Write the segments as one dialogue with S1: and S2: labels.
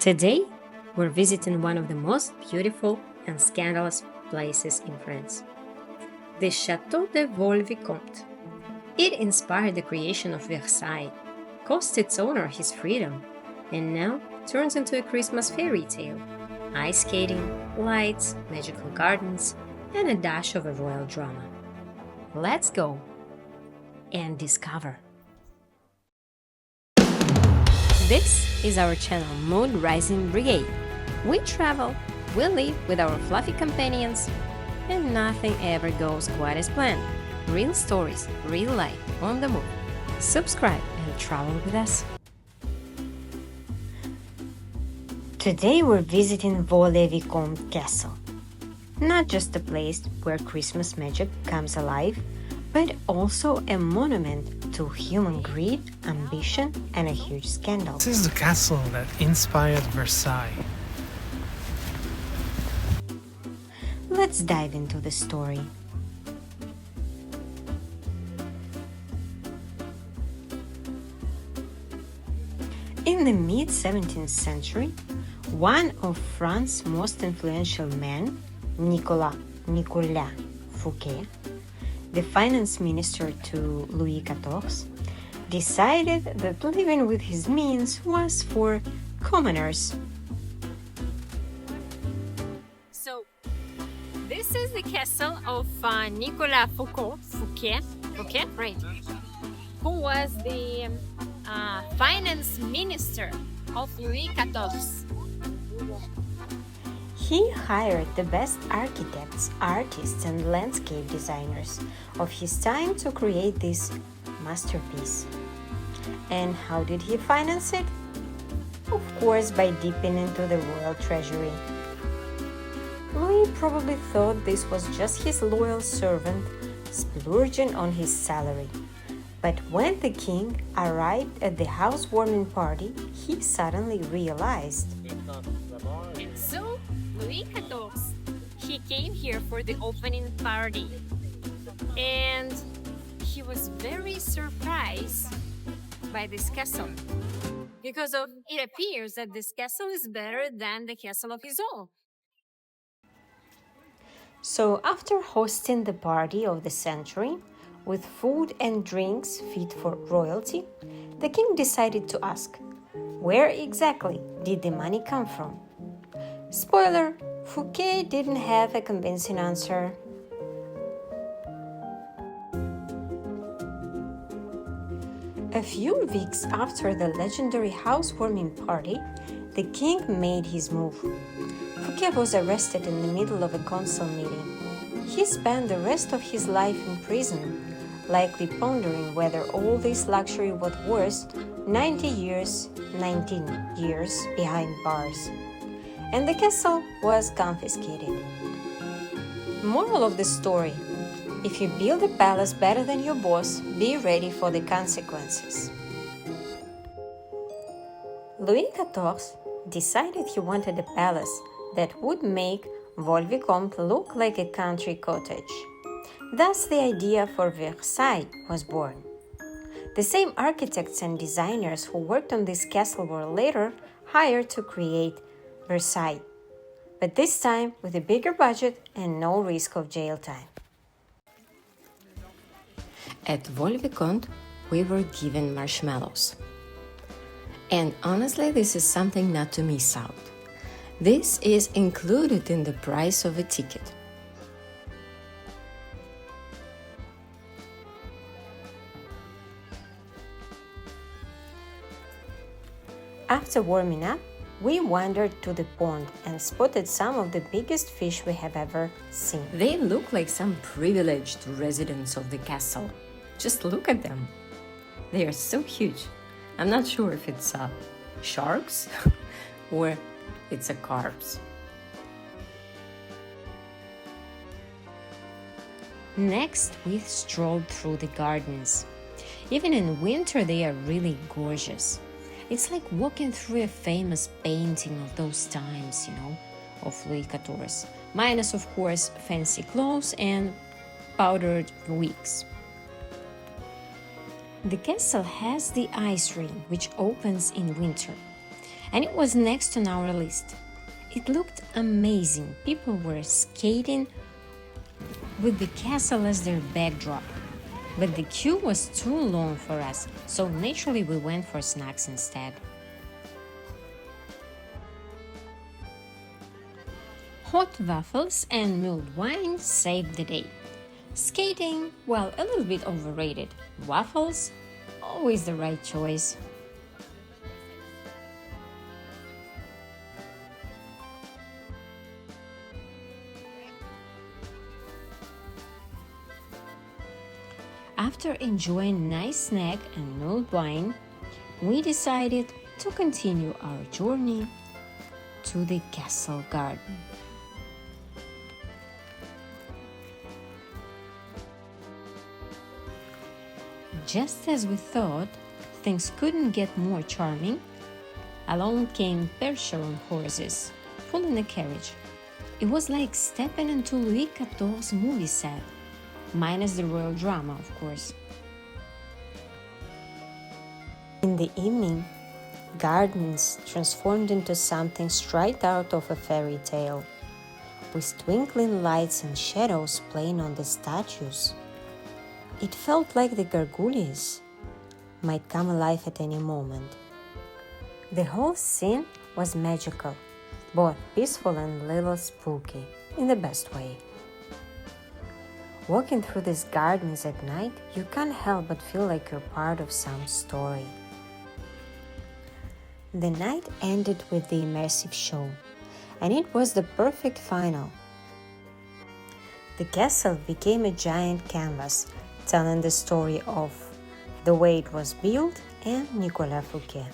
S1: Today, we're visiting one of the most beautiful and scandalous places in France, the Château de Vaux-le-Vicomte. It inspired the creation of Versailles, cost its owner his freedom, and now turns into a Christmas fairy tale. Ice skating, lights, magical gardens, and a dash of a royal drama. Let's go and discover. This is our channel Mood Rising Brigade. We travel, we live with our fluffy companions, and nothing ever goes quite as planned. Real stories, real life on the move. Subscribe and travel with us. Today we're visiting Vaux-le-Vicomte Castle. Not just a place where Christmas magic comes alive, but also a monument to human greed, ambition, and a huge scandal.
S2: This is the castle that inspired Versailles.
S1: Let's dive into the story. In the mid-17th century, one of France's most influential men, Nicolas Fouquet, the finance minister to Louis XIV, decided that living with his means was for commoners.
S3: So, this is the castle of Nicolas Fouquet, right? Who was the finance minister of Louis XIV.
S1: He hired the best architects, artists, and landscape designers of his time to create this masterpiece. And how did he finance it? Of course, by dipping into the royal treasury. Louis probably thought this was just his loyal servant splurging on his salary. But when the king arrived at the housewarming party, he suddenly realized.
S3: And so, Louis XIV, he came here for the opening party. And he was very surprised by this castle. Because it appears that this castle is better than the castle of his own.
S1: So after hosting the party of the century, with food and drinks fit for royalty, the king decided to ask, where exactly did the money come from? Spoiler, Fouquet didn't have a convincing answer. A few weeks after the legendary housewarming party, the king made his move. Fouquet was arrested in the middle of a council meeting. He spent the rest of his life in prison, likely pondering whether all this luxury was worth 19 years behind bars. And the castle was confiscated. Moral of the story: if you build a palace better than your boss, be ready for the consequences. Louis XIV decided he wanted a palace that would make Vaux-le-Vicomte look like a country cottage. Thus, the idea for Versailles was born. The same architects and designers who worked on this castle were later hired to create Versailles, but this time with a bigger budget and no risk of jail time. At Vaux-le-Vicomte, we were given marshmallows. And honestly, this is something not to miss out. This is included in the price of a ticket. After warming up, we wandered to the pond and spotted some of the biggest fish we have ever seen. They look like some privileged residents of the castle. Just look at them. They are so huge. I'm not sure if it's sharks or it's a carps. Next, we strolled through the gardens. Even in winter, they are really gorgeous. It's like walking through a famous painting of those times, of Louis XIV. Minus, of course, fancy clothes and powdered wigs. The castle has the ice rink, which opens in winter. and it was next on our list. It looked amazing. People were skating with the castle as their backdrop. But the queue was too long for us, so naturally we went for snacks instead. Hot waffles and mulled wine saved the day. Skating, well, a little bit overrated. Waffles, always the right choice. After enjoying nice snack and mulled wine, we decided to continue our journey to the castle garden. Just as we thought, things couldn't get more charming. Along came Percheron horses, pulling a carriage. It was like stepping into Louis XIV's movie set, minus the royal drama, of course. In the evening, gardens transformed into something straight out of a fairy tale, with twinkling lights and shadows playing on the statues. It felt like the gargouilles might come alive at any moment. The whole scene was magical, both peaceful and a little spooky, in the best way. Walking through these gardens at night, you can't help but feel like you're part of some story. The night ended with the immersive show, and it was the perfect final. The castle became a giant canvas, telling the story of the way it was built and Nicolas Fouquet.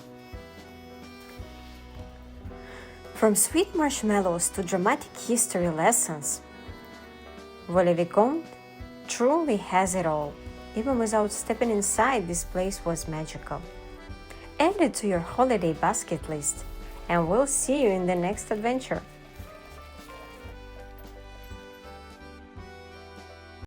S1: From sweet marshmallows to dramatic history lessons, Vaux-le-Vicomte truly has it all. Even without stepping inside, this place was magical. Add it to your holiday basket list, and we'll see you in the next adventure.